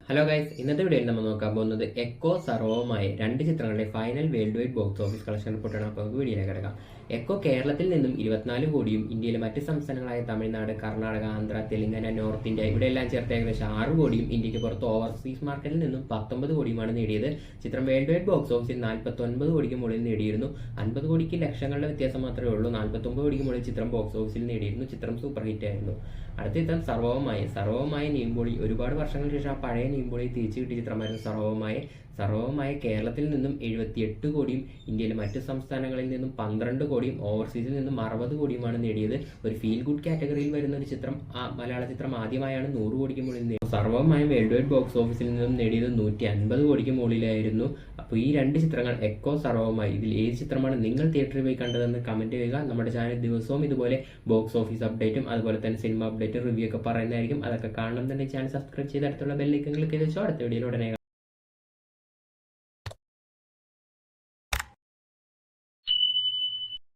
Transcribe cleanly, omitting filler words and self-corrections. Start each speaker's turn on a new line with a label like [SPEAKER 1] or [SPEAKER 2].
[SPEAKER 1] Hello guys, ഇന്നത്തെ വീഡിയോയിൽ നമ്മൾ നോക്കാൻ പോകുന്നത് എക്കോ സർവവുമായ രണ്ട് ചിത്രങ്ങളുടെ final world wide box office collection റിപ്പോർട്ടാണ്. അപ്പോൾ നമുക്ക് വീഡിയോയിലേക്ക് കിടക്കാം. എക്കോ കേരളത്തിൽ നിന്നും 24 കോടിയും ഇന്ത്യയിലെ മറ്റ് സംസ്ഥാനങ്ങളായ തമിഴ്നാട്, കർണാടക, ആന്ധ്ര, തെലങ്കാന, നോർത്ത് ഇന്ത്യ ഇവിടെയെല്ലാം ചേർത്ത് ഏകദേശം 6 കോടിയും ഇന്ത്യക്ക് പുറത്ത് ഓവർസീസ് മാർക്കറ്റിൽ നിന്നും 19 കോടിയുമാണ് നേടിയത്. ചിത്രം വേൾഡ് വൈഡ് ബോക്സ് ഓഫീസിൽ 49 കോടിക്ക് മുകളിൽ നേടിയിരുന്നു. 50 കോടിക്ക് ലക്ഷങ്ങളുടെ വ്യത്യാസം മാത്രമേ ഉള്ളൂ. 49 കോടിക്ക് മുകളിൽ ചിത്രം ബോക്സ് ഓഫീസിൽ നേടിയിരുന്നു. ചിത്രം സൂപ്പർ ഹിറ്റ് ആയിരുന്നു. അടുത്ത ചിത്രം സർവവുമായ നീമ്പോളി. ഒരുപാട് വർഷങ്ങൾക്ക് ശേഷം ആ പഴയ നീമ്പോളി തിരിച്ചു കിട്ടിയ ചിത്രമായിരുന്നു സർവവുമായ കേരളത്തിൽ നിന്നും 78 കോടിയും ഇന്ത്യയിലെ മറ്റു സംസ്ഥാനങ്ങളിൽ നിന്നും 12 കോടിയും ഓവർസീസിൽ നിന്നും 60 കോടിയുമാണ് നേടിയത്. ഒരു ഫീൽ ഗുഡ് കാറ്റഗറിയിൽ വരുന്ന ഒരു ചിത്രം, മലയാള ചിത്രം ആദ്യമായാണ് 100 കോടിക്ക് മുകളിൽ നേടിയത്. സർവവുമായ വേൾഡ് വൈഡ് ബോക്സ് ഓഫീസിൽ നിന്നും നേടിയത് 150 കോടിക്ക് മുകളിലായിരുന്നു. അപ്പോൾ ഈ രണ്ട് ചിത്രങ്ങൾ, എക്കോ, സർവവുമായി, ഇതിൽ ഏത് ചിത്രമാണ് നിങ്ങൾ തിയേറ്ററിൽ പോയി കണ്ടതെന്ന് കമന്റ് ചെയ്യുക. നമ്മുടെ ചാനൽ ദിവസവും ഇതുപോലെ ബോക്സ് ഓഫീസ് അപ്ഡേറ്റും അതുപോലെ തന്നെ സിനിമ അപ്ഡേറ്റും റിവ്യൂ ഒക്കെ പറയുന്നതായിരിക്കും. അതൊക്കെ കാണണമെന്നുണ്ടെങ്കിൽ ചാനൽ സബ്സ്ക്രൈബ് ചെയ്ത് അടുത്തുള്ള ബെല്ലൈക്കൻ ക്ലിക്ക് ചെയ്ത് വെച്ചോ. അടുത്ത വീഡിയോയിൽ ഉടനെ